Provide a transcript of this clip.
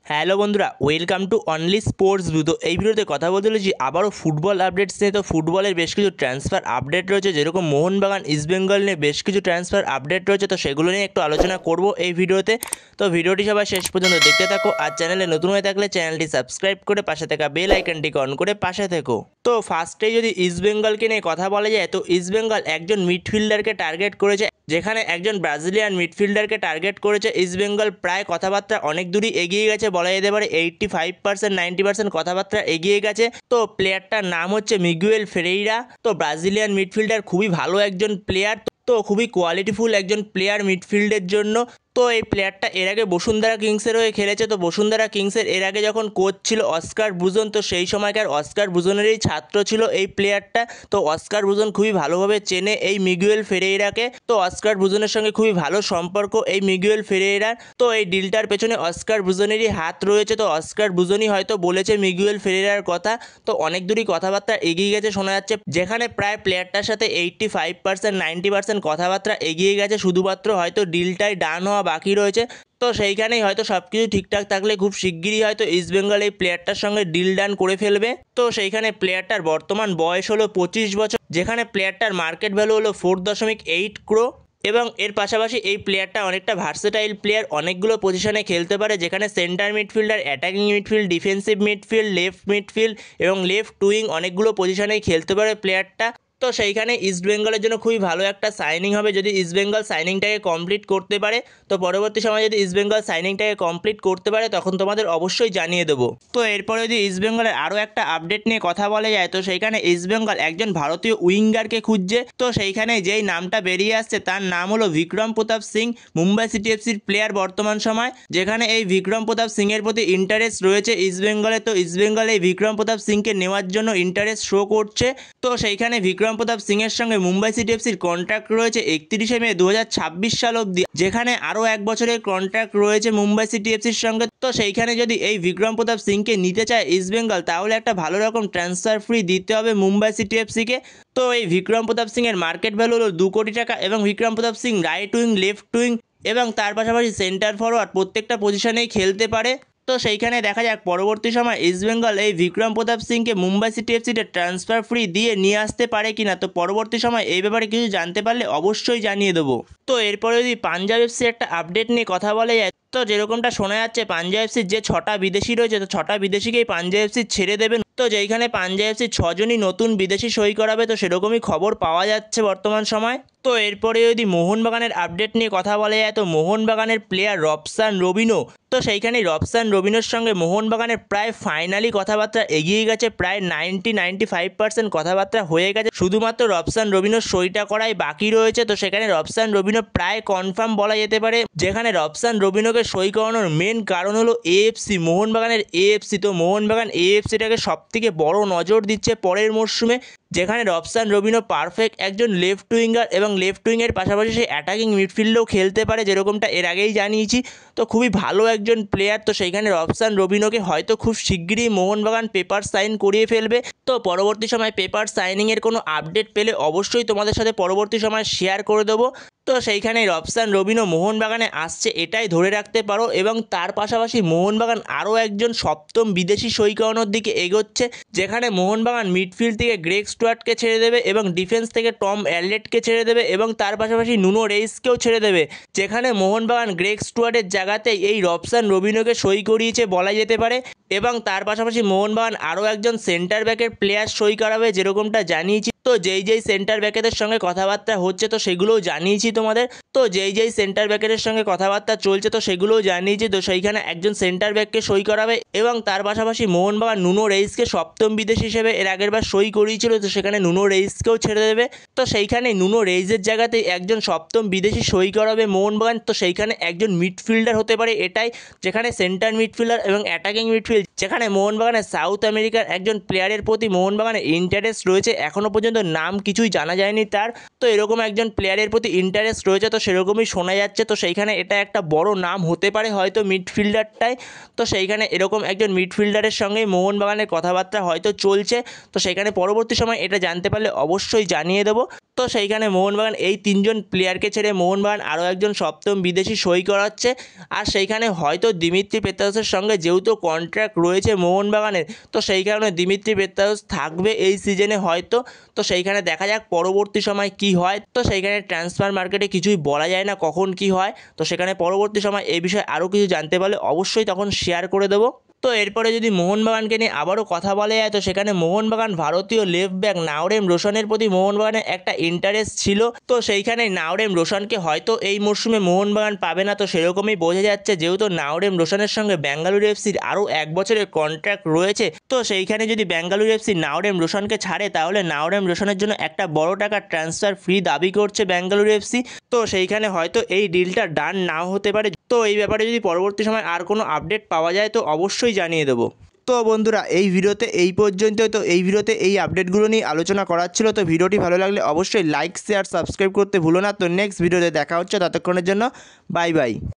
Hello বন্ধুরা, welcome to only sports view. তো এই ভিডিওতে কথা বলতে চলেছি আবারও ফুটবল আপডেটস নিয়ে। তো ফুটবলের বেশ কিছু ট্রান্সফার আপডেট রয়েছে, যেরকম মোহনবাগান, ইস্টবেঙ্গল নিয়ে বেশ কিছু ট্রান্সফার আপডেট রয়েছে। তো সেগুলো নিয়ে একটু আলোচনা করব এই ভিডিওতে। তো ভিডিওটি সবাই শেষ পর্যন্ত দেখতে থাকো। আর চ্যানেলে নতুন হয়ে থাকলে চ্যানেলটি সাবস্ক্রাইব করে পাশে থাকা বেল আইকনটিকে অন করে পাশে থেকো। তো ফার্স্টেই যদি ইস্টবেঙ্গলকে নিয়ে কথা বলা যায়, তো ইস্টবেঙ্গল একজন মিডফিল্ডারকে টার্গেট করেছে, যেখানে একজন ব্রাজিলিয়ান মিডফিল্ডারকে টার্গেট করেছে ইস্টবেঙ্গল। প্রায় কথাবার্তা অনেক দূরই এগিয়ে গেছে, বলা যেতে পারে 85% 90% কথাবার্তা এগিয়ে গেছে। তো প্লেয়ারটার নাম হচ্ছে মিগুয়েল ফেরেইরা। তো ব্রাজিলিয়ান মিডফিল্ডার, খুবই ভালো একজন প্লেয়ার, তো খুবই কোয়ালিটিফুল একজন প্লেয়ার মিডফিল্ডের জন্য। তো এই প্লেয়ারটা এর আগে বসুন্ধরা কিংসের হয়ে খেলেছে। তো বসুন্ধরা কিংসের এর আগে যখন কোচ ছিল অস্কার বুজন, তো সেই সময়কার অস্কার বুজনেরই ছাত্র ছিল এই প্লেয়ারটা। তো অস্কার বুজন খুবই ভালোভাবে চেনে এই মিগুয়েল ফেরেইরাকে। তো অস্কার বুজনের সঙ্গে খুবই ভালো সম্পর্ক এই মিগুয়েল ফেরেইরার। তো এই ডিলটার পেছনে অস্কার বুজনেরই হাত রয়েছে। তো অস্কার বুজনই হয়তো বলেছে মিগুয়েল ফেরেইরার কথা। তো অনেক দূরই কথাবার্তা এগিয়ে গেছে শোনা যাচ্ছে, যেখানে প্রায় প্লেয়ারটার সাথে 85% 90% কথাবার্তা এগিয়ে গেছে। শুধুমাত্র হয়তো ডিলটাই ডান হওয়া বাকি রয়েছে। তো সেইখানেই হয়তো সব কিছু ঠিকঠাক থাকলে খুব শিগগিরই হয়তো ইস্টবেঙ্গল এই প্লেয়ারটার সঙ্গে ডিল ডান করে ফেলবে। তো সেইখানে প্লেয়ারটার বর্তমান বয়স হলো 25 বছর, যেখানে প্লেয়ারটার মার্কেট ভ্যালু হলো 4.8 ক্রো। এবং এর পাশাপাশি এই প্লেয়ারটা অনেকটা ভার্সেটাইল প্লেয়ার, অনেকগুলো পজিশনে খেলতে পারে, যেখানে centre midfielder, attacking midfield, defensive midfield, left midfield এবং লেফট উইং অনেকগুলো পজিশনেই খেলতে পারে প্লেয়ারটা। তো সেইখানে ইস্টবেঙ্গলের জন্য খুবই ভালো একটা সাইনিং হবে যদি ইস্টবেঙ্গল সাইনিংটাকে কমপ্লিট করতে পারে। তো পরবর্তী সময় যদি ইস্টবেঙ্গল সাইনিংটাকে কমপ্লিট করতে পারে তখন তোমাদের অবশ্যই জানিয়ে দেবো। তো এরপরে যদি ইস্টবেঙ্গলের আরও একটা আপডেট নিয়ে কথা বলা যায়, তো সেইখানে ইস্টবেঙ্গল একজন ভারতীয় উইঙ্গারকে খুঁজছে। তো সেইখানে যেই নামটা বেরিয়ে আসছে তার নাম হলো বিক্রম প্রতাপ সিং, মুম্বাই সিটি এফসির প্লেয়ার বর্তমান সময়, যেখানে এই বিক্রম প্রতাপ সিংয়ের প্রতি ইন্টারেস্ট রয়েছে ইস্টবেঙ্গলে। তো ইস্টবেঙ্গল এই বিক্রম প্রতাপ সিংকে নেওয়ার জন্য ইন্টারেস্ট শো করছে। তো সেইখানে বিক্রম প্রতাপ সিংয়ের সঙ্গে মুম্বাই সিটি এফসির কন্ট্রাক্ট রয়েছে 31শে মে 2026 সাল অবধি, যেখানে আরও 1 বছরের কন্ট্রাক্ট রয়েছে মুম্বাই সিটি এফসির সঙ্গে। তো সেইখানে যদি এই বিক্রম প্রতাপ সিংকে নিতে চায় ইস্টবেঙ্গল, তাহলে একটা ভালো রকম ট্রান্সফার ফ্রি দিতে হবে মুম্বাই সিটি এফসিকে। তো এই বিক্রম প্রতাপ সিংয়ের মার্কেট ভ্যালু হলো 2 কোটি টাকা। এবং Vikram Pratap Singh right wing, left wing এবং তার পাশাপাশি সেন্টার ফরওয়ার্ড প্রত্যেকটা পজিশনেই খেলতে পারে। তো সেইখানে দেখা যাক পরবর্তী সময় ইস্টবেঙ্গল এই বিক্রম প্রতাপ সিংকে মুম্বাই সিটি এফসিতে ট্রান্সফার ফ্রি দিয়ে নিয়ে আসতে পারে কিনা। তো পরবর্তী সময় এই ব্যাপারে কিছু জানতে পারলে অবশ্যই জানিয়ে দেবো। তো এরপরে যদি পাঞ্জাব এফসির একটা আপডেট নিয়ে কথা বলা যায়, তো যেরকমটা শোনা যাচ্ছে পাঞ্জাব এফসির যে 6টা বিদেশি রয়েছে, তো 6টা বিদেশিকেই পাঞ্জাব এফসি ছেড়ে দেবেন। তো যেইখানে পাঞ্জাব এফসি 6জনই নতুন বিদেশি সই করাবে, তো সেরকমই খবর পাওয়া যাচ্ছে বর্তমান সময়। তো এরপরে যদি মোহনবাগানের আপডেট নিয়ে কথা বলা যায়, তো মোহনবাগানের প্লেয়ার রবসান রবিনো, তো সেইখানে রবসান রবিনোর সঙ্গে মোহনবাগানের প্রায় ফাইনালি কথাবার্তা এগিয়ে গেছে, প্রায় 90-95% কথাবার্তা হয়ে গেছে, শুধুমাত্র রবসান রবিনোর সইটা করাই বাকি রয়েছে। তো সেখানে রবসান রবিনো প্রায় কনফার্ম বলা যেতে পারে, যেখানে রবসান রবিনোকে সই করানোর মেন কারণ হলো এএফসি, মোহনবাগানের এএফসি। তো মোহনবাগান এএফসিটাকে সবথেকে বড় নজর দিচ্ছে পরের মরশুমে, যেখানে রবসান রবিনো পারফেক্ট একজন লেফট উইঙ্গার এবং লেফট উইংয়ের পাশাপাশি সে অ্যাটাকিং মিডফিল্ডেও খেলতে পারে, যেরকমটা এর আগেই জানিয়েছি। তো খুবই ভালো একজন প্লেয়ার। তো সেইখানে রবসান রবিনোকে হয়তো খুব শিগগিরই মোহনবাগান পেপার সাইন করিয়ে ফেলবে। তো পরবর্তী সময় পেপার সাইনিংয়ের কোনো আপডেট পেলে অবশ্যই তোমাদের সাথে পরবর্তী সময় শেয়ার করে দেবো। তো সেইখানে রবসান রবিনো মোহনবাগানে আসছে এটাই ধরে রাখতে পারো। এবং তার পাশাপাশি মোহনবাগান আরও একজন সপ্তম বিদেশি সই করানোর দিকে এগোচ্ছে, যেখানে মোহনবাগান মিডফিল্ড থেকে গ্রেগ স্টুয়ার্টকে ছেড়ে দেবে এবং ডিফেন্স থেকে টম অ্যারলেটকে ছেড়ে দেবে এবং তার পাশাপাশি নুনো রেইসকেও ছেড়ে দেবে, যেখানে মোহনবাগান গ্রেগ স্টুয়ার্টের জায়গাতেই এই রবসান রবিনোকে সই করিয়েছে বলা যেতে পারে। এবং তার পাশাপাশি মোহনবাগান আরও একজন সেন্টার ব্যাকের প্লেয়ার সই করাবে, যেরকমটা জানিয়েছি। তো যেই সেন্টার ব্যাকেদের সঙ্গে কথাবার্তা হচ্ছে তো সেগুলোও জানিয়েছি তোমাদের। তো যেই সেন্টার ব্যাকের সঙ্গে কথাবার্তা চলছে তো সেগুলোও জানিয়েছি। তো সেইখানে একজন সেন্টার ব্যাককে সই করাবে এবং তার পাশাপাশি মোহনবাগান নুনো রেইসকে সপ্তম বিদেশি হিসেবে এর আগের বার সই করিয়েছিল, তো সেখানে নুনো রেইসকেও ছেড়ে দেবে। তো সেইখানে নুনো রেইসের জায়গাতে একজন সপ্তম বিদেশি সই করাবে মোহনবাগান। তো সেইখানে একজন মিডফিল্ডার হতে পারে এটাই, যেখানে সেন্টার মিডফিল্ডার এবং অ্যাটাকিং মিডফিল্ড যেখানে মোহনবাগানের সাউথ আমেরিকার একজন প্লেয়ারের প্রতি মোহনবাগানের ইন্টারেস্ট রয়েছে, এখনও পর্যন্ত নাম কিছুই জানা যায়নি তার। তো এরকম একজন প্লেয়ারের প্রতি ইন্টারেস্ট রয়েছে, তো সেরকমই শোনা যাচ্ছে। তো সেইখানে এটা একটা বড় নাম হতে পারে হয়তো মিডফিল্ডারটায়। তো সেইখানে এরকম একজন মিডফিল্ডারের সঙ্গে মোহনবাগানের কথাবার্তা হয়তো চলছে। তো সেইখানে পরবর্তী সময় এটা জানতে পারলে অবশ্যই জানিয়ে দেবো। তো সেইখানে মোহনবাগান এই 3জন প্লেয়ারকে ছেড়ে মোহনবাগান আরও একজন সপ্তম বিদেশি সই করাচ্ছে। আর সেইখানে হয়তো দিমিত্রি পেত্রাসের সঙ্গে যেহেতু কন্ট্রাক্ট রয়েছে মোহনবাগানের, তো সেই কারণে দিমিত্রি পেত্রাস থাকবে এই সিজনে হয়তো। তো সেইখানে দেখা যাক পরবর্তী সময় কি হয়। তো সেইখানে ট্রান্সফার মার্কেটে কিছুই বলা যায় না কখন কি হয়। তো সেখানে পরবর্তী সময় এই বিষয়ে আরও কিছু জানতে পারলে অবশ্যই তখন শেয়ার করে দেবো। তো এরপরে যদি মোহনবাগানকে নিয়ে আবারও কথা বলা যায়, তো সেখানে মোহনবাগান ভারতীয় লেফট ব্যাক নাওরেম রোশনের প্রতি মোহনবাগানের একটা ইন্টারেস্ট ছিল। তো সেইখানে নাওরেম রোশনকে হয়তো এই মরশুমে মোহনবাগান পাবে না। তো সেরকমই বোঝা যাচ্ছে, যেহেতু নাওরেম রোশনের সঙ্গে বেঙ্গালুরু এফসির আরও 1 বছরের কন্ট্রাক্ট রয়েছে। তো সেইখানে যদি বেঙ্গালুরু এফসি নাওরেম রোশনকে ছাড়ে, তাহলে নাওরেম রোশনের জন্য একটা বড় টাকার ট্রান্সফার ফ্রি দাবি করছে বেঙ্গালুরু এফসি। তো সেইখানে হয়তো এই ডিলটা ডান নাও হতে পারে। তো এই ব্যাপারে যদি পরবর্তী সময় আর কোনো আপডেট পাওয়া যায় তো অবশ্যই জানিয়ে দেবো। তো বন্ধুরা, এই ভিডিওতে এই পর্যন্ত। তো এই ভিডিওতে এই আপডেটগুলো নিয়ে আলোচনা করার ছিল। তো ভিডিওটি ভালো লাগলে অবশ্যই লাইক, শেয়ার, সাবস্ক্রাইব করতে ভুলো না। তো নেক্সট ভিডিওতে দেখা হচ্ছে, ততক্ষণের জন্য বাই বাই।